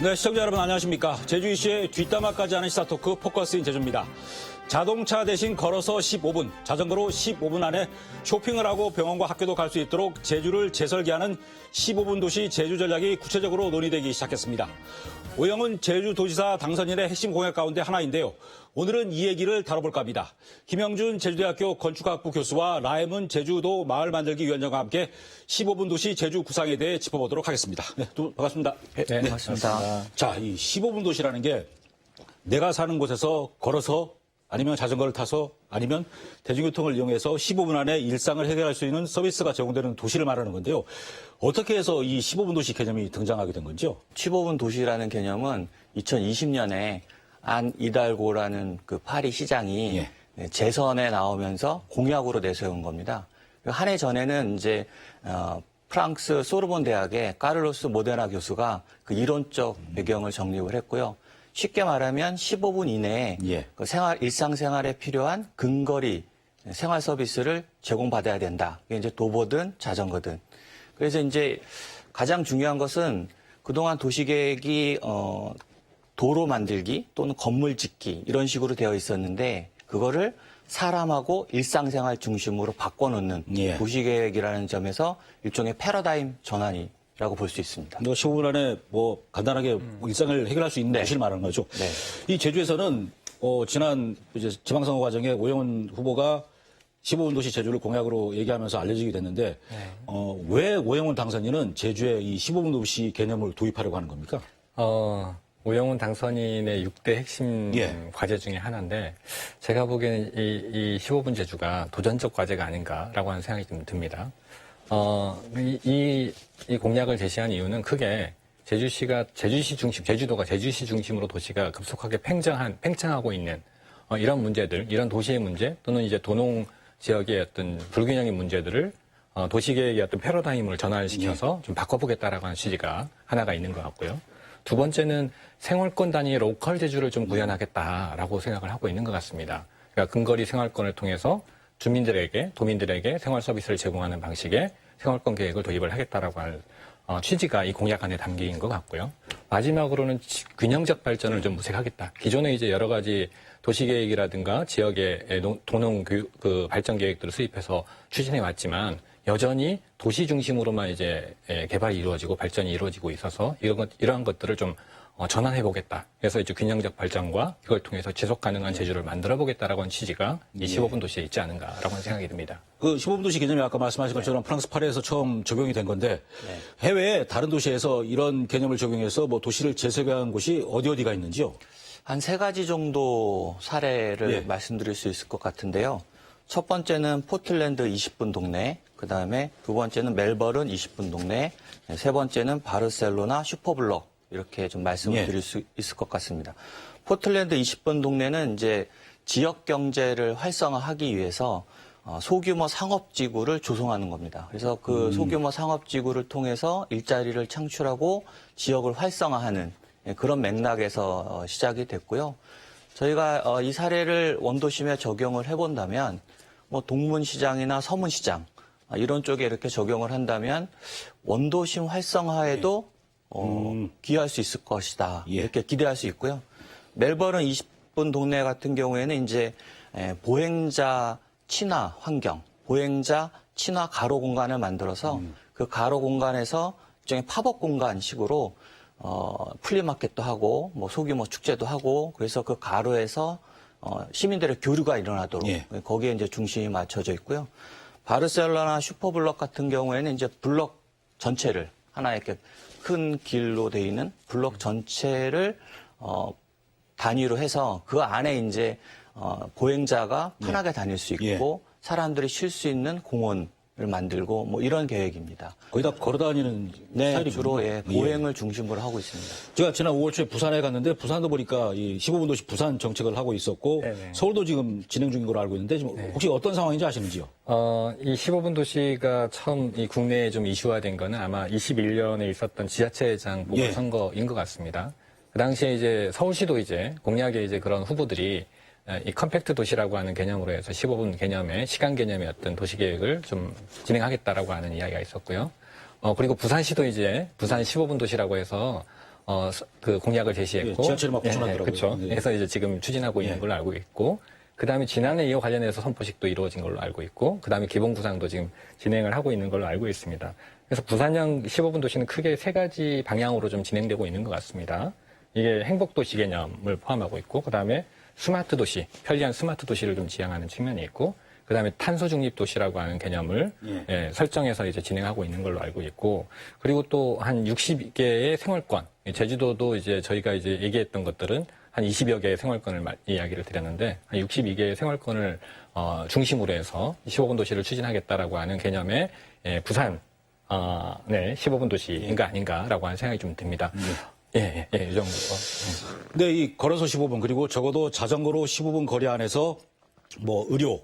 네, 시청자 여러분 안녕하십니까. 제주 이슈의 뒷담화까지 하는 시사토크 포커스인 제주입니다. 자동차 대신 걸어서 15분, 자전거로 15분 안에 쇼핑을 하고 병원과 학교도 갈 수 있도록 제주를 재설계하는 15분 도시 제주 전략이 구체적으로 논의되기 시작했습니다. 오영훈 제주도지사 당선인의 핵심 공약 가운데 하나인데요. 오늘은 이 얘기를 다뤄볼까 합니다. 김영준 제주대학교 건축학부 교수와 라해문 제주도 마을만들기 위원장과 함께 15분 도시 제주 구상에 대해 짚어보도록 하겠습니다. 네, 두 분 반갑습니다. 네, 반갑습니다. 자, 이 15분 도시라는 게 내가 사는 곳에서 걸어서 아니면 자전거를 타서 아니면 대중교통을 이용해서 15분 안에 일상을 해결할 수 있는 서비스가 제공되는 도시를 말하는 건데요. 어떻게 해서 이 15분 도시 개념이 등장하게 된 건지요? 15분 도시라는 개념은 2020년에 안 이달고라는 그 파리 시장이 재선에 나오면서 공약으로 내세운 겁니다. 한 해 전에는 이제 프랑스 소르본 대학의 까를로스 모데나 교수가 그 이론적 배경을 정립을 했고요. 쉽게 말하면 15분 이내에 그 일상생활에 필요한 근거리 생활 서비스를 제공받아야 된다. 이게 이제 도보든 자전거든. 그래서 이제 가장 중요한 것은 그동안 도시계획이 도로 만들기 또는 건물 짓기 이런 식으로 되어 있었는데 그거를 사람하고 일상생활 중심으로 바꿔놓는 도시계획이라는 점에서 일종의 패러다임 전환이라고 볼 수 있습니다. 15분 안에 뭐 간단하게 일상을 해결할 수 있는 도시를 말하는 거죠. 네. 이 제주에서는 지난 이제 지방선거 과정에 오영훈 후보가 15분 도시 제주를 공약으로 얘기하면서 알려지게 됐는데 왜 오영훈 당선인은 제주에 이 15분 도시 개념을 도입하려고 하는 겁니까? 오영훈 당선인의 6대 핵심 과제 중에 하나인데 제가 보기에는 이 15분 제주가 도전적 과제가 아닌가라고 하는 생각이 좀 듭니다. 이 공약을 제시한 이유는 크게 제주도가 제주시 중심으로 도시가 급속하게 팽창하고 있는 이런 문제들, 이런 도시의 문제 또는 이제 도농 지역의 어떤 불균형의 문제들을 도시계획의 어떤 패러다임을 전환시켜서 좀 바꿔보겠다라고 하는 취지가 하나가 있는 것 같고요. 두 번째는 생활권 단위의 로컬 제주를 좀 구현하겠다라고 생각을 하고 있는 것 같습니다. 그러니까 근거리 생활권을 통해서 도민들에게 생활 서비스를 제공하는 방식의 생활권 계획을 도입을 하겠다라고 할 취지가 이 공약 안에 담긴 것 같고요. 마지막으로는 균형적 발전을 좀 모색하겠다. 기존에 이제 여러 가지 도시계획이라든가 지역의 도농 발전 계획들을 수립해서 추진해 왔지만 여전히 도시 중심으로만 이제 개발이 이루어지고 발전이 이루어지고 있어서 이러한 것들을 좀 전환해 보겠다. 그래서 이제 균형적 발전과 그걸 통해서 지속 가능한 제주를 만들어 보겠다라고 하는 취지가 이 15분 도시에 있지 않은가라고 하는 생각이 듭니다. 그 15분 도시 개념이 아까 말씀하신 것처럼 프랑스 파리에서 처음 적용이 된 건데 해외 다른 도시에서 이런 개념을 적용해서 뭐 도시를 재설계한 곳이 어디가 있는지요? 한 3가지 정도 사례를 말씀드릴 수 있을 것 같은데요. 첫 번째는 포틀랜드 20분 동네, 그 다음에 두 번째는 멜버른 20분 동네, 세 번째는 바르셀로나 슈퍼블럭 이렇게 좀 말씀을 드릴 수 있을 것 같습니다. 포틀랜드 20분 동네는 이제 지역 경제를 활성화하기 위해서 소규모 상업지구를 조성하는 겁니다. 그래서 그 소규모 상업지구를 통해서 일자리를 창출하고 지역을 활성화하는 그런 맥락에서 시작이 됐고요. 저희가 이 사례를 원도심에 적용을 해본다면 뭐 동문시장이나 서문시장 이런 쪽에 이렇게 적용을 한다면 원도심 활성화에도 기여할 수 있을 것이다. 이렇게 기대할 수 있고요. 멜버른 20분 동네 같은 경우에는 이제 보행자 친화 환경, 보행자 친화 가로 공간을 만들어서 그 가로 공간에서 일종의 팝업 공간식으로 플리마켓도 하고 뭐 소규모 축제도 하고 그래서 그 가로에서 시민들의 교류가 일어나도록 거기에 이제 중심이 맞춰져 있고요. 바르셀로나 슈퍼블럭 같은 경우에는 이제 블럭 전체를 하나 이렇게 큰 길로 돼 있는 블럭 전체를 단위로 해서 그 안에 이제 보행자가 편하게 다닐 수 있고 사람들이 쉴 수 있는 공원을 만들고 뭐 이런 계획입니다. 거의 다 걸어다니는 스타일이군요. 주로 보행을 중심으로 하고 있습니다. 제가 지난 5월 초에 부산에 갔는데 부산도 보니까 이 15분 도시 부산 정책을 하고 있었고 서울도 지금 진행 중인 걸로 알고 있는데 지금 혹시 어떤 상황인지 아시는지요? 이 15분 도시가 처음 이 국내에 좀 이슈화된 거는 아마 21년에 있었던 지자체장 보궐선거인 것 같습니다. 그 당시에 이제 서울시도 이제 공약에 이제 그런 후보들이 이 컴팩트 도시라고 하는 개념으로 해서 15분 개념의 시간 개념의 어떤 도시 계획을 좀 진행하겠다라고 하는 이야기가 있었고요. 그리고 부산시도 이제 부산 15분 도시라고 해서 그 공약을 제시했고. 예, 지하철이 막 부천하더라고요. 그렇죠. 예. 그래서 이제 지금 추진하고 있는 걸로 알고 있고, 그 다음에 지난해 이와 관련해서 선포식도 이루어진 걸로 알고 있고, 그 다음에 기본 구상도 지금 진행을 하고 있는 걸로 알고 있습니다. 그래서 부산형 15분 도시는 크게 세 가지 방향으로 좀 진행되고 있는 것 같습니다. 이게 행복도시 개념을 포함하고 있고, 그 다음에 스마트 도시, 편리한 스마트 도시를 좀 지향하는 측면이 있고, 그 다음에 탄소 중립 도시라고 하는 개념을 설정해서 이제 진행하고 있는 걸로 알고 있고, 그리고 또 한 60개의 생활권, 제주도도 이제 저희가 이제 얘기했던 것들은 한 20여 개의 생활권을 이야기를 드렸는데, 한 62개의 생활권을 중심으로 해서 15분 도시를 추진하겠다라고 하는 개념의 부산, 15분 도시인가 아닌가라고 하는 생각이 좀 듭니다. 이 정도. 근데 이 걸어서 15분 그리고 적어도 자전거로 15분 거리 안에서 뭐 의료,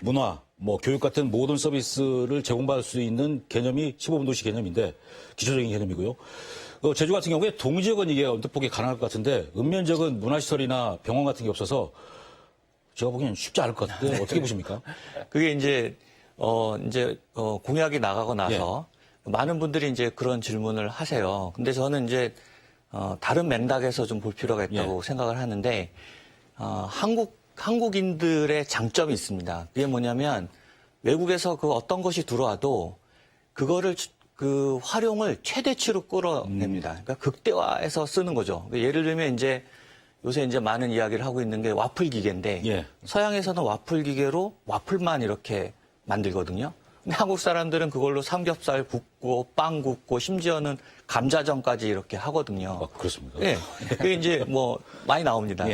문화, 뭐 교육 같은 모든 서비스를 제공받을 수 있는 개념이 15분 도시 개념인데 기초적인 개념이고요. 제주 같은 경우에 동지역은 이게 언뜻 보기 가능할 것 같은데 읍면지역은 문화시설이나 병원 같은 게 없어서 제가 보기엔 쉽지 않을 것 같은데 어떻게 보십니까? 그게 이제 공약이 나가고 나서 많은 분들이 이제 그런 질문을 하세요. 근데 저는 이제 다른 맥락에서 좀 볼 필요가 있다고 생각을 하는데 한국인들의 장점이 있습니다. 그게 뭐냐면 외국에서 그 어떤 것이 들어와도 그거를 그 활용을 최대치로 끌어냅니다. 그러니까 극대화해서 쓰는 거죠. 예를 들면 이제 요새 이제 많은 이야기를 하고 있는 게 와플 기계인데 서양에서는 와플 기계로 와플만 이렇게 만들거든요. 근데 한국 사람들은 그걸로 삼겹살 굽고 빵 굽고 심지어는 감자전까지 이렇게 하거든요. 그렇습니까? 네. 그게 이제 뭐 많이 나옵니다.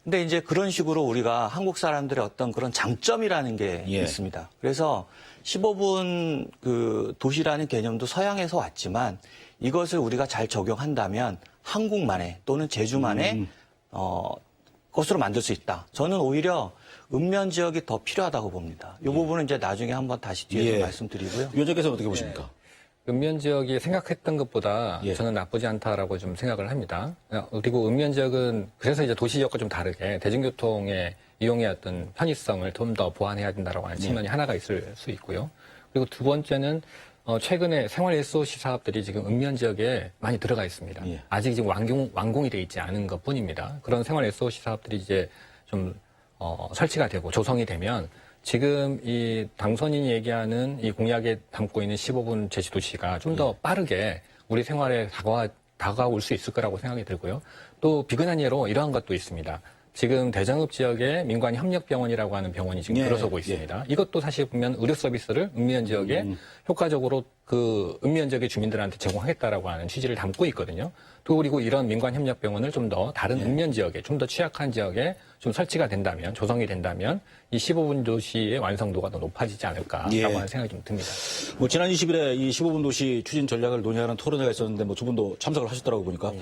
근데 이제 그런 식으로 우리가 한국 사람들의 어떤 그런 장점이라는 게 있습니다. 그래서 15분 그 도시라는 개념도 서양에서 왔지만 이것을 우리가 잘 적용한다면 한국만의 또는 제주만의 것으로 만들 수 있다. 저는 오히려 읍면 지역이 더 필요하다고 봅니다. 이 부분은 이제 나중에 한번 다시 뒤에서 말씀드리고요. 위원장께서는 어떻게 보십니까? 읍면 지역이 생각했던 것보다 저는 나쁘지 않다라고 좀 생각을 합니다. 그리고 읍면 지역은 그래서 이제 도시 지역과 좀 다르게 대중교통의 이용의 어떤 편의성을 좀 더 보완해야 된다라고 하는 측면이 하나가 있을 수 있고요. 그리고 두 번째는 최근에 생활 SOC 사업들이 지금 읍면 지역에 많이 들어가 있습니다. 아직 지금 완공이 되어 있지 않은 것뿐입니다. 그런 생활 SOC 사업들이 이제 좀 설치가 되고 조성이 되면 지금 이 당선인이 얘기하는 이 공약에 담고 있는 15분 제주도시가 좀 더 빠르게 우리 생활에 다가올 수 있을 거라고 생각이 들고요. 또 비근한 예로 이러한 것도 있습니다. 지금 대정읍 지역에 민관협력병원이라고 하는 병원이 지금 들어서고 있습니다. 이것도 사실 보면 의료 서비스를 읍면 지역에 효과적으로 그 읍면 지역의 주민들한테 제공하겠다라고 하는 취지를 담고 있거든요. 또 그리고 이런 민관협력병원을 좀 더 다른 읍면 지역에 좀 더 취약한 지역에 좀 설치가 된다면 조성이 된다면 이 15분 도시의 완성도가 더 높아지지 않을까라고 하는 생각이 좀 듭니다. 뭐 지난 20일에 이 15분 도시 추진 전략을 논의하는 토론회가 있었는데 뭐 두 분도 참석을 하셨더라고 보니까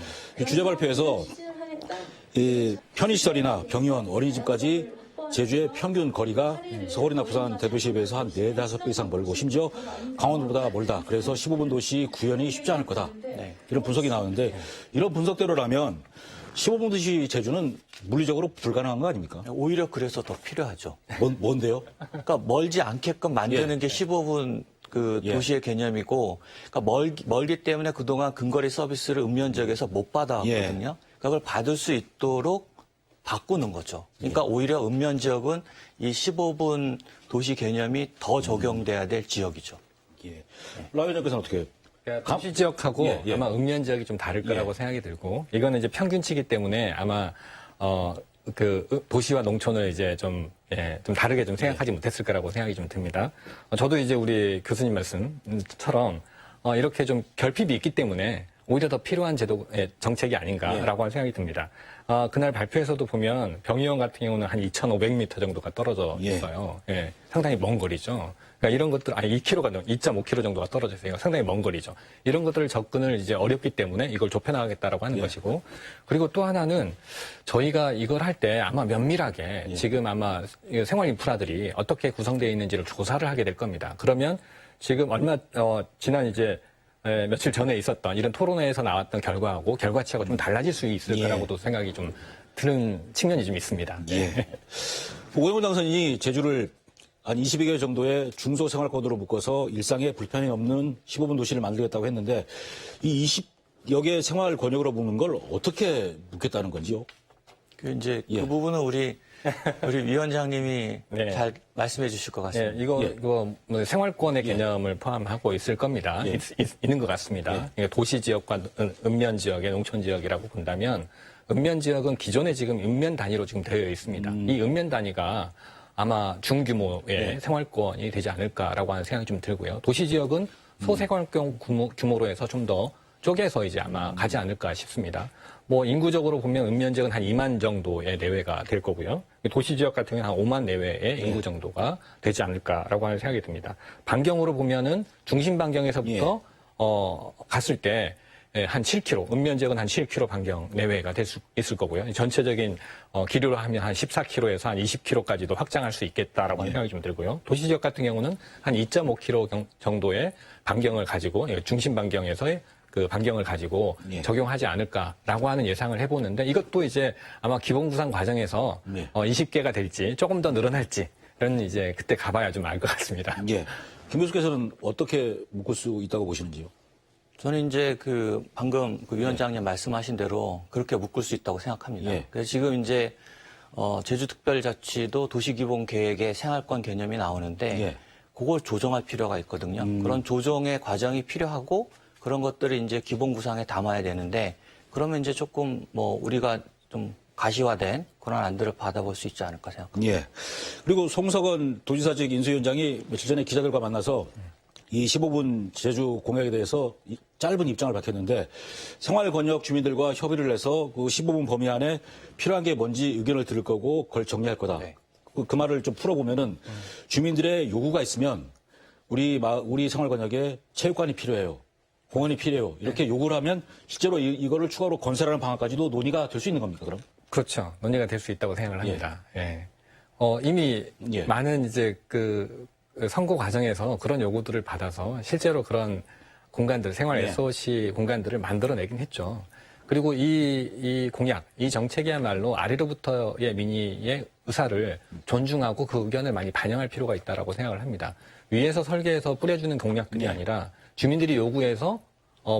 이 주제 발표에서 이 편의시설이나 병의원, 어린이집까지 제주의 평균 거리가 서울이나 부산 대도시에 비해서 한 4-5배 이상 멀고 심지어 강원도보다 멀다. 그래서 15분 도시 구현이 쉽지 않을 거다. 이런 분석이 나오는데 이런 분석대로라면 15분 도시 제주는 물리적으로 불가능한 거 아닙니까? 오히려 그래서 더 필요하죠. 뭔데요? 그러니까 멀지 않게끔 만드는 게 15분 그 도시의 개념이고, 그러니까 멀기 때문에 그동안 근거리 서비스를 읍면 지역에서 못 받아왔거든요. 그걸 받을 수 있도록 바꾸는 거죠. 그러니까 오히려 읍면 지역은 이 15분 도시 개념이 더 적용돼야 될 지역이죠. 라 위원장께서는 어떻게? 그러니까 도시 지역하고 아마 읍면 지역이 좀 다를 거라고 생각이 들고, 이거는 이제 평균치기 때문에 아마 그 도시와 농촌을 이제 좀 다르게 좀 생각하지 못했을 거라고 생각이 좀 듭니다. 저도 이제 우리 교수님 말씀처럼 이렇게 좀 결핍이 있기 때문에 오히려 더 필요한 정책이 아닌가라고 하는 생각이 듭니다. 그날 발표에서도 보면 병의원 같은 경우는 한 2,500m 정도가 떨어져 있어요. 상당히 먼 거리죠. 그러니까 이런 것들, 2.5km 정도가 떨어져 있어요. 상당히 먼 거리죠. 이런 것들을 접근을 이제 어렵기 때문에 이걸 좁혀나가겠다라고 하는 것이고, 그리고 또 하나는 저희가 이걸 할 때 아마 면밀하게 지금 아마 생활 인프라들이 어떻게 구성되어 있는지를 조사를 하게 될 겁니다. 그러면 지금 지난 이제 며칠 전에 있었던 이런 토론회에서 나왔던 결과하고 결과치가 좀 달라질 수 있을 거라고도 생각이 좀 드는 측면이 좀 있습니다. 오영훈 당선인이 제주를 한 22개 정도의 중소생활권으로 묶어서 일상에 불편이 없는 15분 도시를 만들겠다고 했는데 이 여기에 생활 권역으로 묶는 걸 어떻게 묶겠다는 건지요? 그 부분은 우리 위원장님이 네. 잘 말씀해 주실 것 같습니다. 이거 뭐 생활권의 개념을 포함하고 있을 겁니다. 있는 것 같습니다. 그러니까 도시 지역과 읍면 지역의 농촌 지역이라고 본다면 읍면 지역은 기존에 지금 읍면 단위로 지금 되어 있습니다. 이 읍면 단위가 아마 중규모의 생활권이 되지 않을까라고 하는 생각이 좀 들고요. 도시 지역은 소생활권 규모로 해서 좀 더 쪼개서 이제 아마 가지 않을까 싶습니다. 뭐 인구적으로 보면 읍면 지역은 한 2만 정도의 내외가 될 거고요. 도시 지역 같은 경우는 한 5만 내외의 인구 정도가 되지 않을까라고 하는 생각이 듭니다. 반경으로 보면은 중심 반경에서부터 갔을 때 한 7km, 읍면 지역은 한 7km 반경 내외가 될 수 있을 거고요. 전체적인 길이로 하면 한 14km에서 한 20km까지도 확장할 수 있겠다라고 하는 생각이 좀 들고요. 도시 지역 같은 경우는 한 2.5km 정도의 반경을 가지고 중심 반경에서의 그 반경을 가지고 적용하지 않을까라고 하는 예상을 해보는데 이것도 이제 아마 기본 구상 과정에서 20개가 될지 조금 더 늘어날지 이런 이제 그때 가봐야 좀 알 것 같습니다. 김 교수께서는 어떻게 묶을 수 있다고 보시는지요? 저는 이제 방금 위원장님 말씀하신 대로 그렇게 묶을 수 있다고 생각합니다. 그래서 지금 이제 제주특별자치도 도시기본계획의 생활권 개념이 나오는데 그걸 조정할 필요가 있거든요. 그런 조정의 과정이 필요하고 그런 것들을 이제 기본 구상에 담아야 되는데 그러면 이제 조금 우리가 좀 가시화된 그런 안들을 받아볼 수 있지 않을까 생각합니다. 그리고 송석원 도지사직 인수위원장이 며칠 전에 기자들과 만나서 이 15분 제주 공약에 대해서 짧은 입장을 밝혔는데 생활 권역 주민들과 협의를 해서 그 15분 범위 안에 필요한 게 뭔지 의견을 들을 거고 그걸 정리할 거다. 그 말을 좀 풀어보면은 주민들의 요구가 있으면 우리 생활 권역에 체육관이 필요해요. 공원이 필요해요. 이렇게 요구를 하면 실제로 이거를 추가로 건설하는 방안까지도 논의가 될 수 있는 겁니까, 그럼? 그렇죠. 논의가 될 수 있다고 생각을 합니다. 이미 많은 이제 선거 과정에서 그런 요구들을 받아서 실제로 그런 공간들, 생활 SOC 공간들을 만들어내긴 했죠. 그리고 이 공약, 이 정책이야말로 아래로부터의 민의의 의사를 존중하고 그 의견을 많이 반영할 필요가 있다라고 생각을 합니다. 위에서 설계해서 뿌려주는 공약들이 아니라 주민들이 요구해서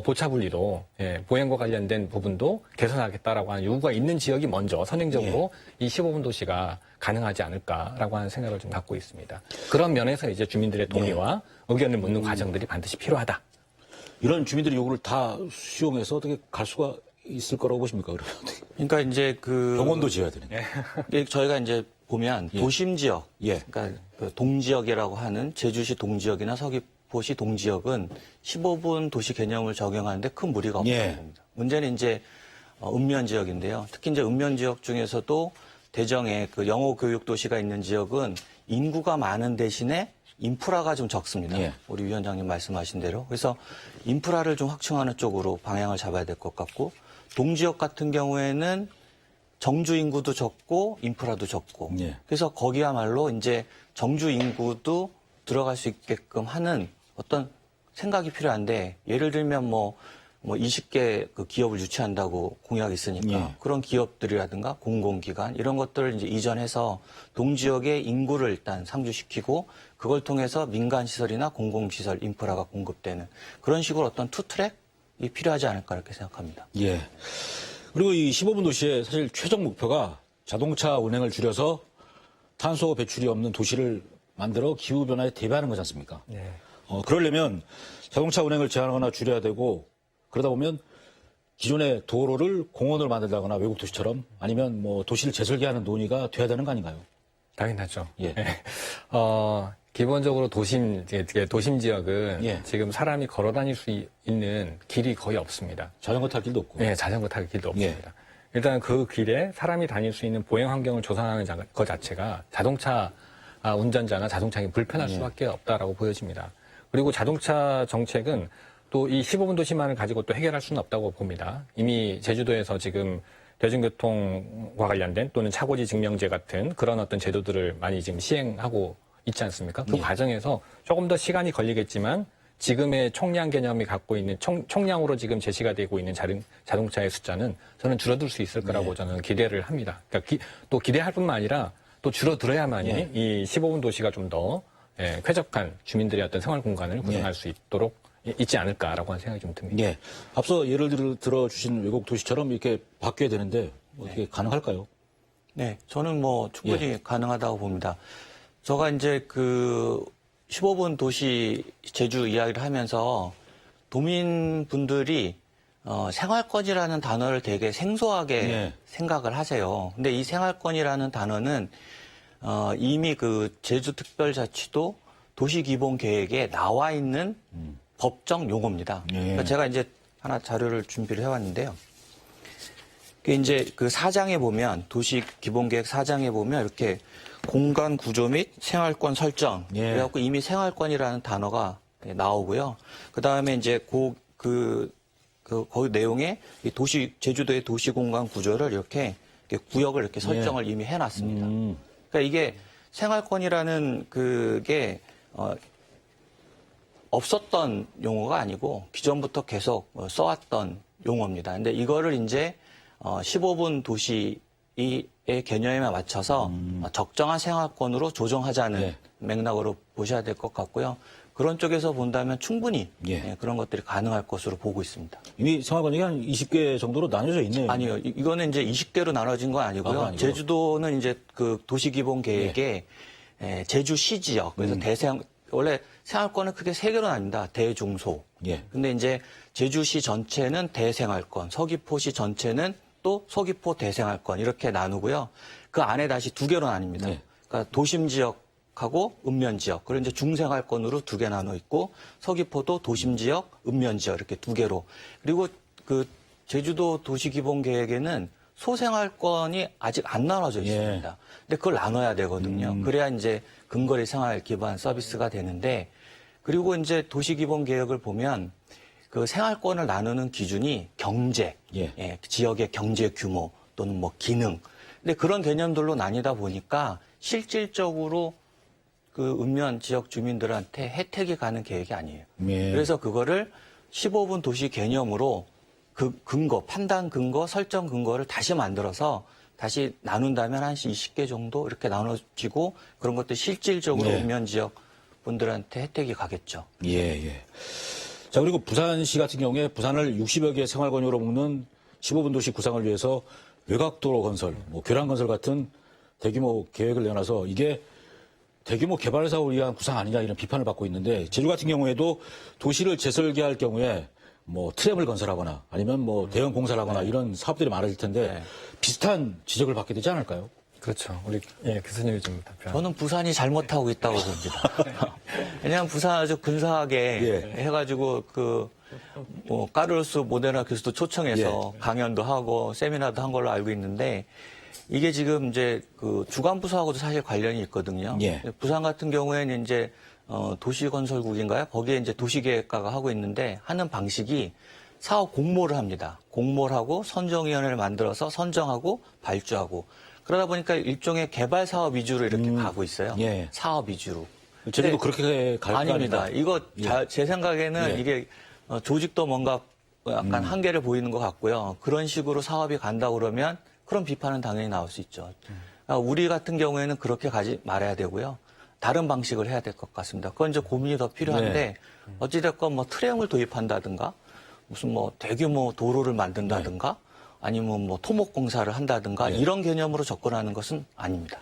보차분리도 보행과 관련된 부분도 개선하겠다라고 하는 요구가 있는 지역이 먼저 선행적으로 이 15분 도시가 가능하지 않을까라고 하는 생각을 좀 갖고 있습니다. 그런 면에서 이제 주민들의 동의와 의견을 묻는 과정들이 반드시 필요하다. 이런 주민들의 요구를 다 수용해서 어떻게 갈 수가 있을 거라고 보십니까? 그러니까 이제 병원도 지어야 되는데. 저희가 이제 보면 도심 지역, 그러니까 동지역이라고 하는 제주시 동지역이나 서귀포시 동지역은 15분 도시 개념을 적용하는데 큰 무리가 없다는 겁니다. 문제는 이제 읍면 지역인데요. 특히 이제 읍면 지역 중에서도 대정에 영어 교육 도시가 있는 지역은 인구가 많은 대신에 인프라가 좀 적습니다. 우리 위원장님 말씀하신 대로. 그래서 인프라를 좀 확충하는 쪽으로 방향을 잡아야 될 것 같고 동지역 같은 경우에는 정주 인구도 적고 인프라도 적고 그래서 거기야말로 이제 정주 인구도 들어갈 수 있게끔 하는 어떤 생각이 필요한데 예를 들면 20개 기업을 유치한다고 공약이 있으니까 그런 기업들이라든가 공공기관 이런 것들을 이제 이전해서 동지역의 인구를 일단 상주시키고 그걸 통해서 민간시설이나 공공시설 인프라가 공급되는 그런 식으로 어떤 투트랙이 필요하지 않을까 이렇게 생각합니다. 그리고 이 15분 도시의 사실 최종 목표가 자동차 운행을 줄여서 탄소 배출이 없는 도시를 만들어 기후변화에 대비하는 거지 않습니까? 그러려면 자동차 운행을 제한하거나 줄여야 되고 그러다 보면 기존의 도로를 공원으로 만들다거나 외국 도시처럼 아니면 도시를 재설계하는 논의가 돼야 되는 거 아닌가요? 당연하죠. 기본적으로 도심 지역은 지금 사람이 걸어 다닐 수 있는 길이 거의 없습니다. 자전거 탈 길도 없고. 자전거 탈 길도 없습니다. 일단 그 길에 사람이 다닐 수 있는 보행 환경을 조성하는 것 자체가 자동차 운전자나 자동차에 불편할 수밖에 없다라고 보여집니다. 그리고 자동차 정책은 또 이 15분 도시만을 가지고 또 해결할 수는 없다고 봅니다. 이미 제주도에서 지금 대중교통과 관련된 또는 차고지 증명제 같은 그런 어떤 제도들을 많이 지금 시행하고 있지 않습니까? 그 과정에서 조금 더 시간이 걸리겠지만 지금의 총량 개념이 갖고 있는 총량으로 지금 제시가 되고 있는 자동차의 숫자는 저는 줄어들 수 있을 거라고 저는 기대를 합니다. 그러니까 또 기대할 뿐만 아니라 또 줄어들어야만이 이 15분 도시가 좀 더 쾌적한 주민들의 어떤 생활 공간을 구성할 수 있도록 있지 않을까라고 하는 생각이 좀 듭니다. 예. 앞서 예를 들어 주신 외국 도시처럼 이렇게 바뀌어야 되는데 어떻게 가능할까요? 네, 저는 뭐 충분히 가능하다고 봅니다. 제가 이제 그 15분 도시 제주 이야기를 하면서 도민분들이 생활권이라는 단어를 되게 생소하게 생각을 하세요. 근데 이 생활권이라는 단어는 이미 그 제주특별자치도 도시기본계획에 나와 있는 법정 용어입니다. 그러니까 제가 이제 하나 자료를 준비를 해왔는데요. 그 이제 그 사장에 보면 도시기본계획 사장에 보면 이렇게 공간 구조 및 생활권 설정 그래갖고 이미 생활권이라는 단어가 나오고요. 그 다음에 이제 그 내용에 이 제주도의 도시공간 구조를 이렇게 구역을 이렇게 설정을 이미 해놨습니다. 그러니까 이게 생활권이라는 그게 없었던 용어가 아니고 기존부터 계속 써왔던 용어입니다. 근데 이거를 이제 15분 도시의 개념에 맞춰서 적정한 생활권으로 조정하자는 맥락으로 보셔야 될 것 같고요. 그런 쪽에서 본다면 충분히 그런 것들이 가능할 것으로 보고 있습니다. 이미 생활권이 한 20개 정도로 나눠져 있네요. 아니요. 이거는 이제 20개로 나눠진 건 아니고요. 제주도는 이제 그 도시기본계획에 제주시 지역, 그래서 원래 생활권은 크게 3개로 나뉩니다. 대중소. 근데 이제 제주시 전체는 대생활권, 서귀포시 전체는 또 서귀포 대생활권 이렇게 나누고요. 그 안에 다시 2개로 나뉩니다. 그러니까 도심 지역하고 읍면 지역. 그리고 이제 중생활권으로 2개 나눠 있고 서귀포도 도심 지역, 읍면 지역 이렇게 2개로. 그리고 그 제주도 도시기본계획에는 소생활권이 아직 안 나눠져 있습니다. 근데 그걸 나눠야 되거든요. 그래야 이제 근거리 생활 기반 서비스가 되는데, 그리고 이제 도시기본계획을 보면 그 생활권을 나누는 기준이 경제, 지역의 경제 규모 또는 뭐 기능. 근데 그런 개념들로 나뉘다 보니까 실질적으로 그 읍면 지역 주민들한테 혜택이 가는 계획이 아니에요. 그래서 그거를 15분 도시 개념으로 그 근거, 판단 근거, 설정 근거를 다시 만들어서 다시 나눈다면 한 20개 정도 이렇게 나눠지고 그런 것들 실질적으로 읍면 지역 분들한테 혜택이 가겠죠. 자, 그리고 부산시 같은 경우에 부산을 60여 개의 생활권으로 묶는 15분 도시 구상을 위해서 외곽도로 건설, 교량 건설 같은 대규모 계획을 내놔서 이게 대규모 개발 사업을 위한 구상 아니냐 이런 비판을 받고 있는데, 제주 같은 경우에도 도시를 재설계할 경우에 트램을 건설하거나 아니면 대형 공사를 하거나 이런 사업들이 많아질 텐데 비슷한 지적을 받게 되지 않을까요? 그렇죠. 우리 교수님이 좀 답변. 저는 부산이 잘못하고 있다고 봅니다. 왜냐하면 부산 아주 근사하게 해가지고 까르로스 모데나 교수도 초청해서 강연도 하고 세미나도 한 걸로 알고 있는데, 이게 지금 이제 그 주간부서하고도 사실 관련이 있거든요. 부산 같은 경우에는 이제 도시건설국인가요? 거기에 이제 도시계획과가 하고 있는데 하는 방식이 사업 공모를 합니다. 공모를 하고 선정위원회를 만들어서 선정하고 발주하고, 그러다 보니까 일종의 개발 사업 위주로 이렇게 가고 있어요. 사업 위주로. 제주도 그렇게 갈까? 아닙니다. 이거 제 생각에는 이게 조직도 뭔가 약간 한계를 보이는 것 같고요. 그런 식으로 사업이 간다 그러면 그런 비판은 당연히 나올 수 있죠. 우리 같은 경우에는 그렇게 가지 말아야 되고요. 다른 방식을 해야 될 것 같습니다. 그건 이제 고민이 더 필요한데 어찌됐건 트램을 도입한다든가 무슨 대규모 도로를 만든다든가 아니면 토목공사를 한다든가 이런 개념으로 접근하는 것은 아닙니다.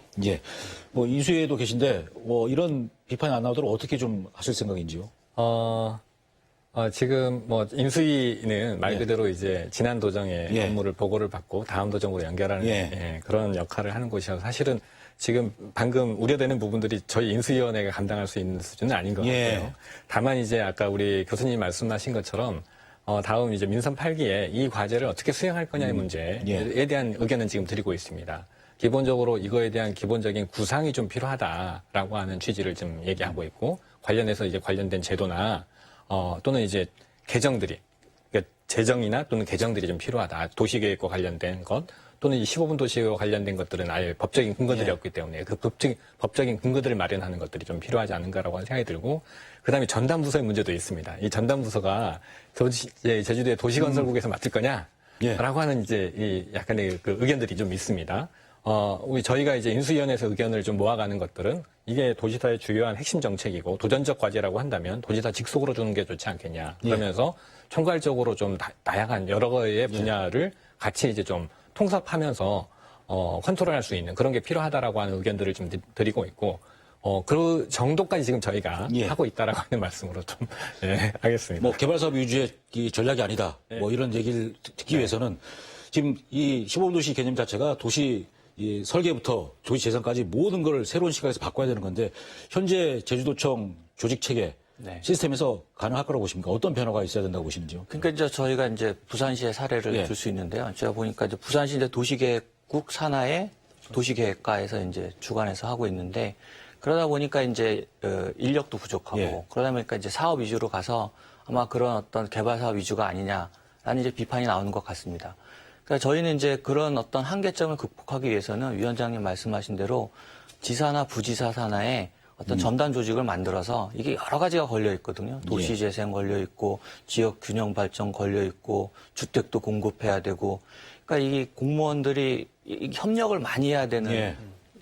인수위에도 계신데 이런 비판이 안 나오도록 어떻게 좀 하실 생각인지요? 지금 인수위는 말 그대로 이제 지난 도정의 업무를 보고를 받고 다음 도정으로 연결하는 그런 역할을 하는 곳이라서 사실은 지금 방금 우려되는 부분들이 저희 인수위원회가 감당할 수 있는 수준은 아닌 것 같고요. 다만 이제 아까 우리 교수님 말씀하신 것처럼 다음 이제 민선 8기에 이 과제를 어떻게 수행할 거냐의 문제에 대한 의견은 지금 드리고 있습니다. 기본적으로 이거에 대한 기본적인 구상이 좀 필요하다라고 하는 취지를 좀 얘기하고 있고, 관련해서 이제 관련된 제도나 또는 이제 개정들이, 그러니까 재정이나 또는 개정들이 좀 필요하다. 도시계획과 관련된 것, 또는 이 15분 도시와 관련된 것들은 아예 법적인 근거들이 없기 때문에 그 법적인 근거들을 마련하는 것들이 좀 필요하지 않은가라고 하는 생각이 들고, 그 다음에 전담부서의 문제도 있습니다. 이 전담부서가 제주도의 도시건설국에서 맡을 거냐? 라고 하는 이제 이 약간의 그 의견들이 좀 있습니다. 저희가 이제 인수위원회에서 의견을 좀 모아가는 것들은 이게 도지사의 주요한 핵심 정책이고 도전적 과제라고 한다면 도지사 직속으로 주는 게 좋지 않겠냐. 그러면서 총괄적으로 좀 다양한 여러 개의 분야를 같이 이제 좀 통섭하면서 컨트롤할 수 있는 그런 게 필요하다라고 하는 의견들을 좀 드리고 있고 그 정도까지 지금 저희가 하고 있다라고 하는 말씀으로 좀 하겠습니다. 뭐 개발 사업 위주의 이 전략이 아니다. 뭐 이런 얘기를 듣기 위해서는 지금 이 시범도시 개념 자체가 도시 이 설계부터 도시 재생까지 모든 걸 새로운 시각에서 바꿔야 되는 건데 현재 제주도청 조직 체계 시스템에서 가능할 거라고 보십니까? 어떤 변화가 있어야 된다고 보시는지요? 그러니까 이제 저희가 이제 부산시의 사례를 들 수 있는데요. 제가 보니까 이제 부산시 이제 도시계획국 산하의 도시계획과에서 이제 주관해서 하고 있는데 그러다 보니까 이제 인력도 부족하고 그러다 보니까 이제 사업 위주로 가서 아마 그런 어떤 개발 사업 위주가 아니냐라는 이제 비판이 나오는 것 같습니다. 그러니까 저희는 이제 그런 어떤 한계점을 극복하기 위해서는 위원장님 말씀하신 대로 지사나 부지사 산하에 어떤 첨단 조직을 만들어서 이게 여러 가지가 걸려 있거든요. 도시재생 걸려 있고 지역 균형 발전 걸려 있고 주택도 공급해야 되고 그러니까 이 공무원들이 협력을 많이 해야 되는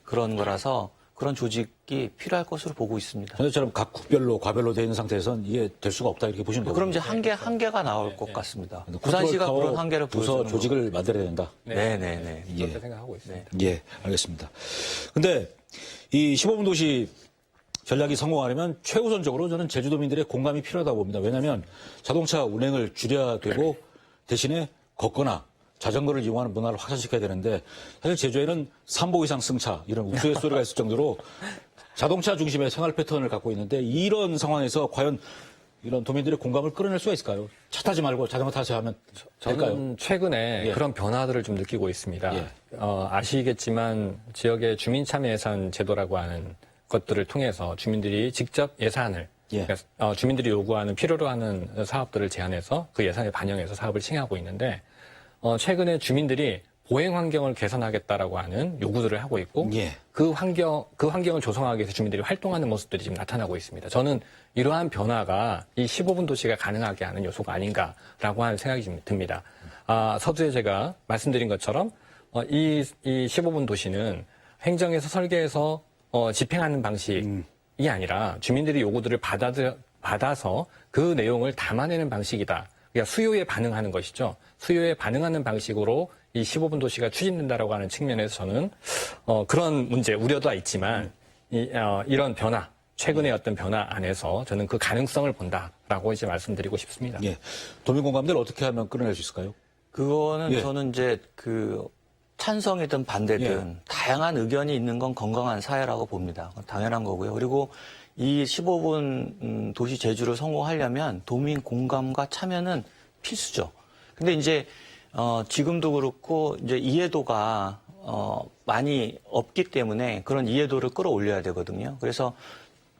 그런 거라서 그런 조직이 필요할 것으로 보고 있습니다. 현재처럼 각 국별로 과별로 되어 있는 상태에서는 이게 될 수가 없다 이렇게 보시는 거죠. 그럼 이제 한계가 나올 것 같습니다. 부산시가 그런 한계를 부서 보여주는 조직을 만들어야 된다. 네네네. 그렇게 생각하고 있습니다. 예, 알겠습니다. 근데 이 시범 도시 전략이 성공하려면 최우선적으로 저는 제주도민들의 공감이 필요하다고 봅니다. 왜냐하면 자동차 운행을 줄여야 되고 대신에 걷거나 자전거를 이용하는 문화를 확산시켜야 되는데 사실 제주에는 3보 이상 승차 이런 우스갯소리가 있을 정도로 자동차 중심의 생활 패턴을 갖고 있는데 이런 상황에서 과연 이런 도민들의 공감을 끌어낼 수가 있을까요? 차 타지 말고 자전거 타세요 하면 될까요? 저는 최근에 그런 변화들을 좀 느끼고 있습니다. 아시겠지만 지역의 주민참여예산 제도라고 하는 것들을 통해서 주민들이 직접 예산을 그러니까 주민들이 요구하는 필요로 하는 사업들을 제안해서 그 예산에 반영해서 사업을 시행하고 있는데 최근에 주민들이 보행 환경을 개선하겠다라고 하는 요구들을 하고 있고 그 환경을 조성하기 위해서 주민들이 활동하는 모습들이 지금 나타나고 있습니다. 저는 이러한 변화가 이 15분 도시가 가능하게 하는 요소가 아닌가라고 하는 생각이 좀 듭니다. 서두에 제가 말씀드린 것처럼 이 15분 도시는 행정에서 설계해서 집행하는 방식이 아니라 주민들이 요구들을 받아서 그 내용을 담아내는 방식이다. 그러니까 수요에 반응하는 것이죠. 수요에 반응하는 방식으로 이 15분 도시가 추진된다라고 하는 측면에서 저는 그런 문제 우려도 있지만 이런 변화 최근의 어떤 변화 안에서 저는 그 가능성을 본다라고 이제 말씀드리고 싶습니다. 도민 공감대를 어떻게 하면 끌어낼 수 있을까요? 그거는 저는 이제 찬성이든 반대든 다양한 의견이 있는 건 건강한 사회라고 봅니다. 당연한 거고요. 그리고 이 15분 도시 제주를 성공하려면 도민 공감과 참여는 필수죠. 근데 이제 지금도 그렇고 이제 이해도가 많이 없기 때문에 그런 이해도를 끌어올려야 되거든요. 그래서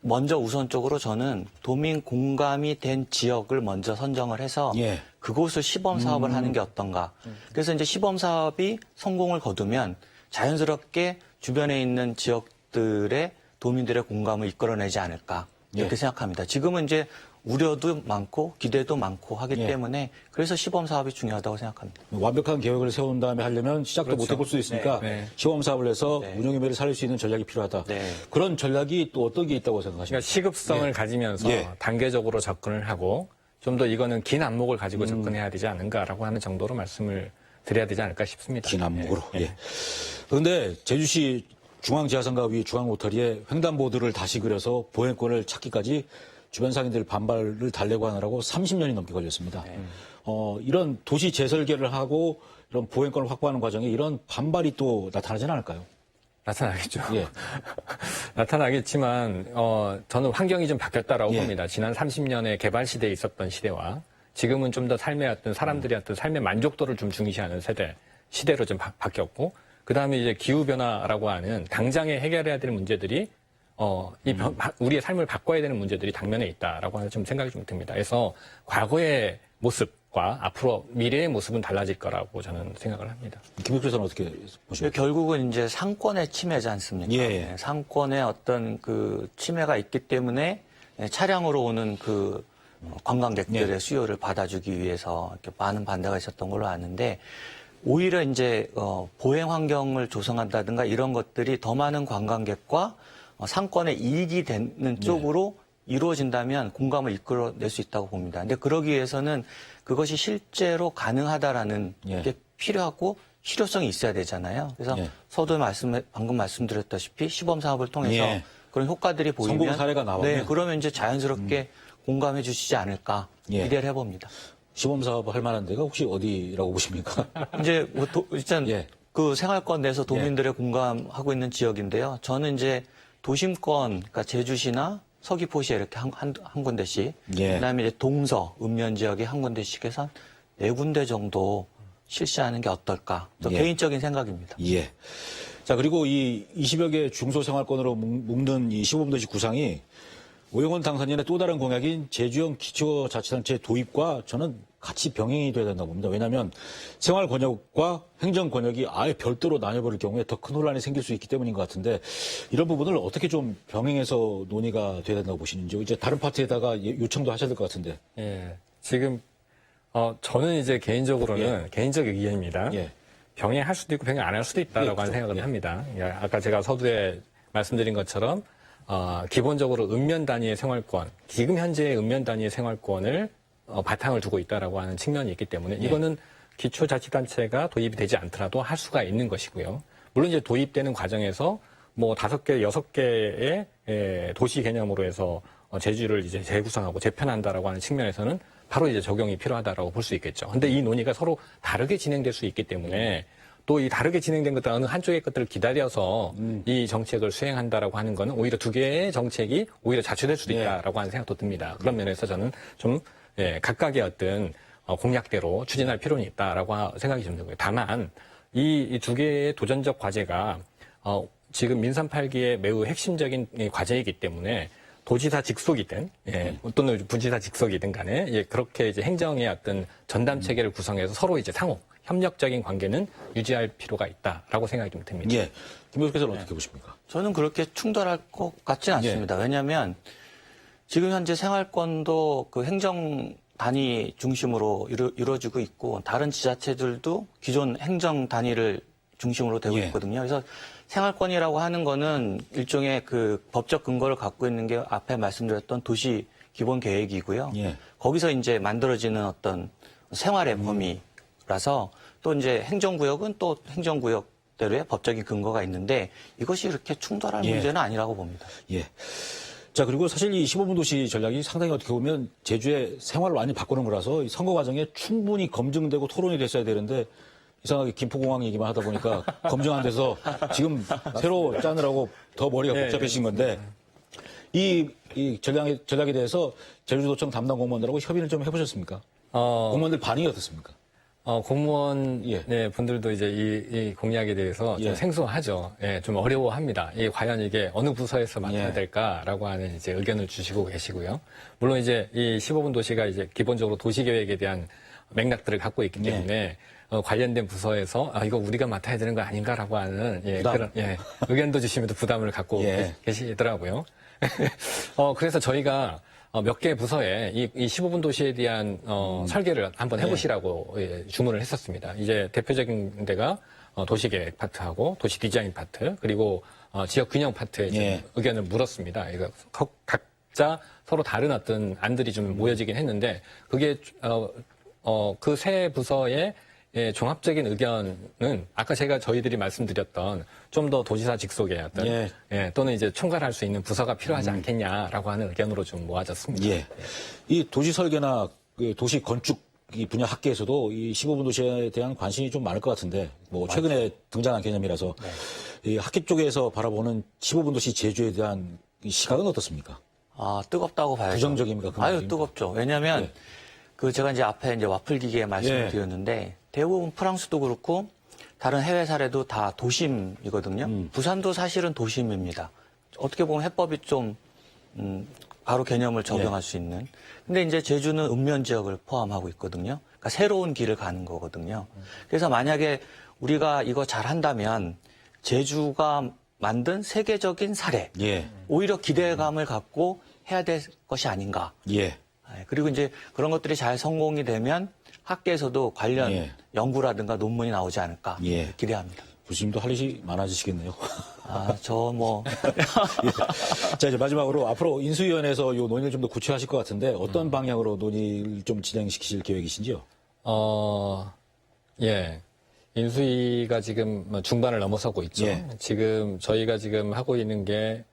먼저 우선적으로 저는 도민 공감이 된 지역을 먼저 선정을 해서 그곳을 시범 사업을 하는 게 어떤가. 그래서 이제 시범 사업이 성공을 거두면 자연스럽게 주변에 있는 지역들의 도민들의 공감을 이끌어내지 않을까 이렇게 생각합니다. 지금은 이제 우려도 많고 기대도 많고 하기 때문에 그래서 시범 사업이 중요하다고 생각합니다. 완벽한 계획을 세운 다음에 하려면 시작도 못 해볼 수도 있으니까 시범 사업을 해서 운영 의미를 살릴 수 있는 전략이 필요하다. 그런 전략이 또 어떤 게 있다고 생각하십니까? 그러니까 시급성을 가지면서 단계적으로 접근을 하고 좀 더 이거는 긴 안목을 가지고 접근해야 되지 않는가라고 하는 정도로 말씀을 드려야 되지 않을까 싶습니다. 긴 안목으로. 그런데 제주시 중앙지하상가 위 중앙로터리에 횡단보도를 다시 그려서 보행권을 찾기까지 주변 상인들 반발을 달래고 하느라고 30년이 넘게 걸렸습니다. 이런 도시 재설계를 하고 이런 보행권을 확보하는 과정에 이런 반발이 또 나타나지는 않을까요? 나타나겠죠. 나타나겠지만 저는 환경이 좀 바뀌었다라고 봅니다. 지난 30년의 개발 시대에 있었던 시대와 지금은 좀 더 삶의 어떤 사람들의 어떤 삶의 만족도를 좀 중시하는 시대로 좀 바뀌었고 그다음에 이제 기후 변화라고 하는 당장에 해결해야 될 문제들이 우리의 삶을 바꿔야 되는 문제들이 당면에 있다라고 하는 좀 생각이 좀 듭니다. 그래서 과거의 모습과 앞으로 미래의 모습은 달라질 거라고 저는 생각을 합니다. 김혁주에서는 어떻게 보십니까? 결국은 이제 상권의 침해지 않습니까? 상권의 어떤 그 침해가 있기 때문에 차량으로 오는 그 관광객들의 수요를 받아주기 위해서 이렇게 많은 반대가 있었던 걸로 아는데 오히려 이제 보행 환경을 조성한다든가 이런 것들이 더 많은 관광객과 상권에 이익이 되는 쪽으로 이루어진다면 공감을 이끌어낼 수 있다고 봅니다. 근데 그러기 위해서는 그것이 실제로 가능하다라는 게 필요하고 실효성이 있어야 되잖아요. 그래서 서두에 방금 말씀드렸다시피 시범 사업을 통해서 그런 효과들이 보이면 성공 사례가 나오면 네, 그러면 이제 자연스럽게 공감해 주시지 않을까 기대를 해봅니다. 시범 사업 할 만한 데가 혹시 어디라고 보십니까? 이제 일단 그 생활권 내에서 도민들의 공감하고 있는 지역인데요. 저는 이제 도심권, 그러니까 제주시나 서귀포시에 이렇게 한 군데씩, 그다음에 이제 동서, 읍면 지역에 한 군데씩 해서 한 4군데 정도 실시하는 게 어떨까? 저 개인적인 생각입니다. 예. 자, 그리고 이 20여 개 중소생활권으로 묶는 이 시범도시 구상이 오영훈 당선인의 또 다른 공약인 제주형 기초자치단체 도입과 저는 같이 병행이 돼야 된다고 봅니다. 왜냐하면 생활 권역과 행정 권역이 아예 별도로 나뉘어버릴 경우에 더 큰 혼란이 생길 수 있기 때문인 것 같은데 이런 부분을 어떻게 좀 병행해서 논의가 돼야 된다고 보시는지요? 이제 다른 파트에다가 요청도 하셔야 될 것 같은데. 예. 지금 저는 이제 개인적으로는 개인적 의견입니다. 병행할 수도 있고 병행 안 할 수도 있다라고 하는 생각을 합니다. 아까 제가 서두에 말씀드린 것처럼 기본적으로 읍면 단위의 생활권, 지금 현재의 읍면 단위의 생활권을 바탕을 두고 있다라고 하는 측면이 있기 때문에 이거는 기초자치단체가 도입이 되지 않더라도 할 수가 있는 것이고요. 물론 이제 도입되는 과정에서 뭐 5개, 6개의 도시 개념으로 해서 제주를 이제 재구성하고 재편한다라고 하는 측면에서는 바로 이제 적용이 필요하다라고 볼 수 있겠죠. 근데 이 논의가 서로 다르게 진행될 수 있기 때문에 또 이 다르게 진행된 것들 어느 한쪽의 것들을 기다려서 이 정책을 수행한다라고 하는 거는 오히려 두 개의 정책이 오히려 자초될 수도 있다라고 하는 생각도 듭니다. 그런 면에서 저는 좀 각각의 어떤 공약대로 추진할 필요는 있다라고 생각이 좀 들고요. 다만 이 두 개의 도전적 과제가 지금 민선 8기의 매우 핵심적인 과제이기 때문에 도지사 직속이든 또는 부지사 직속이든 간에 그렇게 이제 행정의 어떤 전담 체계를 구성해서 서로 이제 상호 협력적인 관계는 유지할 필요가 있다라고 생각이 좀 듭니다. 예. 김 교수께서는 어떻게 보십니까? 저는 그렇게 충돌할 것 같지는 않습니다. 왜냐하면 지금 현재 생활권도 그 행정 단위 중심으로 이루어지고 있고 다른 지자체들도 기존 행정 단위를 중심으로 되고 있거든요. 그래서 생활권이라고 하는 거는 일종의 그 법적 근거를 갖고 있는 게 앞에 말씀드렸던 도시 기본 계획이고요. 거기서 이제 만들어지는 어떤 생활의 범위라서 또 이제 행정구역은 또 행정구역대로의 법적인 근거가 있는데 이것이 이렇게 충돌할 문제는 아니라고 봅니다. 자, 그리고 사실 이 15분 도시 전략이 상당히 어떻게 보면 제주의 생활을 완전히 바꾸는 거라서 이 선거 과정에 충분히 검증되고 토론이 됐어야 되는데 이상하게 김포공항 얘기만 하다 보니까 검증 안 돼서 지금 새로 짜느라고 더 머리가 복잡해진 건데 이 전략에 대해서 제주도청 담당 공무원들하고 협의를 좀 해보셨습니까? 공무원들 반응이 어떻습니까? 공무원 분들도 이제 이 공약에 대해서 좀 생소하죠. 좀 어려워합니다. 과연 이게 어느 부서에서 맡아야 될까라고 하는 이제 의견을 주시고 계시고요. 물론 이제 이 15분 도시가 이제 기본적으로 도시 계획에 대한 맥락들을 갖고 있기 때문에 관련된 부서에서 이거 우리가 맡아야 되는 거 아닌가라고 하는 그런 의견도 주시면서 부담을 갖고 계시더라고요. 그래서 저희가 몇 개 부서에 이 15분 도시에 대한 설계를 한번 해보시라고 주문을 했었습니다. 이제 대표적인 데가 도시계획 파트하고 도시 디자인 파트 그리고 지역 균형 파트에 좀 의견을 물었습니다. 이거 각자 서로 다른 어떤 안들이 좀 모여지긴 했는데 그게 그 세 부서의 종합적인 의견은 아까 저희들이 말씀드렸던 좀 더 도지사 직속의 어떤 또는 이제 총괄할 수 있는 부서가 필요하지 않겠냐라고 하는 의견으로 좀 모아졌습니다. 이 도시 설계나 도시 건축 이 분야 학계에서도 이 15분 도시에 대한 관심이 좀 많을 것 같은데 뭐 최근에 등장한 개념이라서 이 학계 쪽에서 바라보는 15분 도시 제주에 대한 이 시각은 어떻습니까? 뜨겁다고 봐야죠. 부정적입니까? 아유, 뜨겁죠. 왜냐하면 제가 이제 앞에 이제 와플 기계 말씀을 드렸는데 대부분 프랑스도 그렇고 다른 해외 사례도 다 도심이거든요. 부산도 사실은 도심입니다. 어떻게 보면 해법이 좀 바로 개념을 적용할 수 있는. 근데 이제 제주는 읍면 지역을 포함하고 있거든요. 그러니까 새로운 길을 가는 거거든요. 그래서 만약에 우리가 이거 잘 한다면 제주가 만든 세계적인 사례, 오히려 기대감을 갖고 해야 될 것이 아닌가. 그리고 이제 그런 것들이 잘 성공이 되면 학계에서도 관련 예. 연구라든가 논문이 나오지 않을까 예. 기대합니다. 교수님도 할 일이 많아지시겠네요. 저 뭐. 예. 자, 이제 마지막으로 앞으로 인수위원회에서 이 논의를 좀 더 구체화하실 것 같은데 어떤 방향으로 논의를 좀 진행시키실 계획이신지요? 예. 인수위가 지금 중반을 넘어서고 있죠. 예. 지금 저희가 지금 하고 있는 게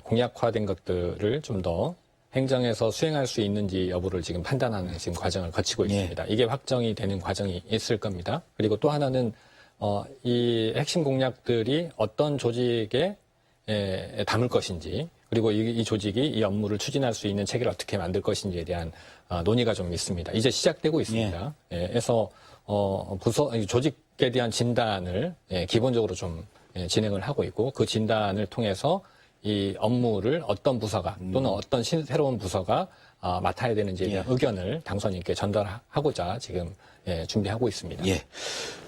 공약화된 것들을 좀 더 행정에서 수행할 수 있는지 여부를 지금 판단하는 지금 과정을 거치고 있습니다. 이게 확정이 되는 과정이 있을 겁니다. 그리고 또 하나는 이 핵심 공약들이 어떤 조직에 담을 것인지, 그리고 이 조직이 이 업무를 추진할 수 있는 체계를 어떻게 만들 것인지에 대한 논의가 좀 있습니다. 이제 시작되고 있습니다. 그래서 조직에 대한 진단을 기본적으로 좀 진행을 하고 있고, 그 진단을 통해서 이 업무를 어떤 부서가 또는 어떤 새로운 부서가 맡아야 되는지에 대한 의견을 당선인께 전달하고자 지금 준비하고 있습니다. 예.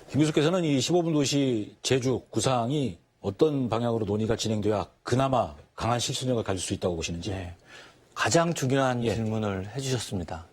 김 교수께서는 이 15분 도시 제주 구상이 어떤 방향으로 논의가 진행돼야 그나마 강한 실천력을 가질 수 있다고 보시는지? 가장 중요한 예. 질문을 해주셨습니다.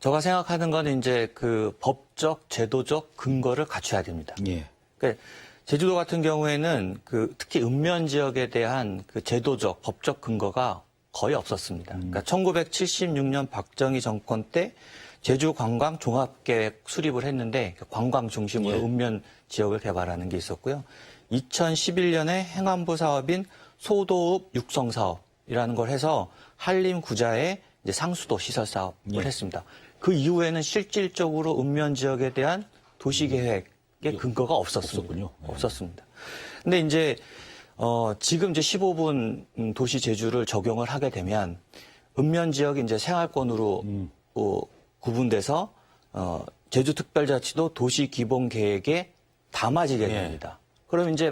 제가 생각하는 건 이제 그 법적, 제도적 근거를 갖춰야 됩니다. 예. 그러니까 제주도 같은 경우에는 그 특히 읍면 지역에 대한 그 제도적, 법적 근거가 거의 없었습니다. 그러니까 1976년 박정희 정권 때 제주 관광 종합계획 수립을 했는데 관광 중심으로 예. 읍면 지역을 개발하는 게 있었고요. 2011년에 행안부 사업인 소도읍 육성 사업이라는 걸 해서 한림 구자의 이제 상수도 시설 사업을 예. 했습니다. 그 이후에는 실질적으로 읍면 지역에 대한 도시 계획의 근거가 없었군요. 없었습니다. 근데 이제 지금 이제 15분 도시 제주를 적용을 하게 되면 읍면 지역이 이제 생활권으로 구분돼서 제주특별자치도 도시기본계획에 담아지게 됩니다. 그럼 이제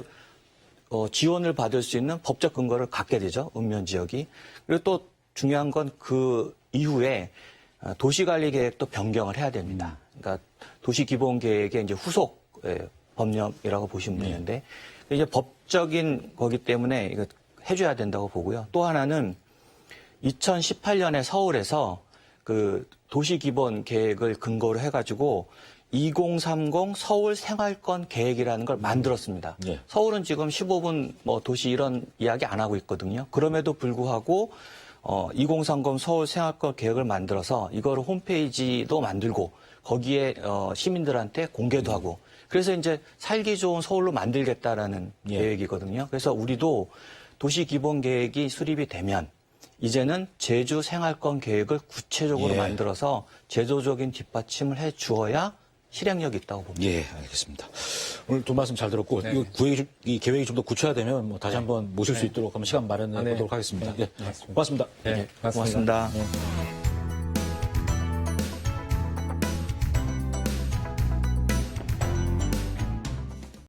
지원을 받을 수 있는 법적 근거를 갖게 되죠. 읍면 지역이. 그리고 또 중요한 건 그 이후에 도시관리계획도 변경을 해야 됩니다. 그러니까 도시기본계획의 이제 후속 법령이라고 보시면 되는데 이제 법적인 거기 때문에 이거 해줘야 된다고 보고요. 또 하나는 2018년에 서울에서 그 도시기본계획을 근거로 해가지고 2030 서울 생활권 계획이라는 걸 만들었습니다. 예. 서울은 지금 15분 뭐 도시 이런 이야기 안 하고 있거든요. 그럼에도 불구하고 2030 서울 생활권 계획을 만들어서 이거를 홈페이지도 만들고 거기에 시민들한테 공개도 하고 그래서 이제 살기 좋은 서울로 만들겠다라는 예. 계획이거든요. 그래서 우리도 도시기본계획이 수립이 되면 이제는 제주 생활권 계획을 구체적으로 예. 만들어서 제도적인 뒷받침을 해 주어야 실행력이 있다고 봅니다. 예, 알겠습니다. 오늘 두 말씀 잘 들었고, 이 계획이 좀 더 구체화되면 뭐 다시 한번 모실 수 있도록 한번 시간 마련해 보도록 하겠습니다. 예, 고맙습니다. 네, 고맙습니다. 네.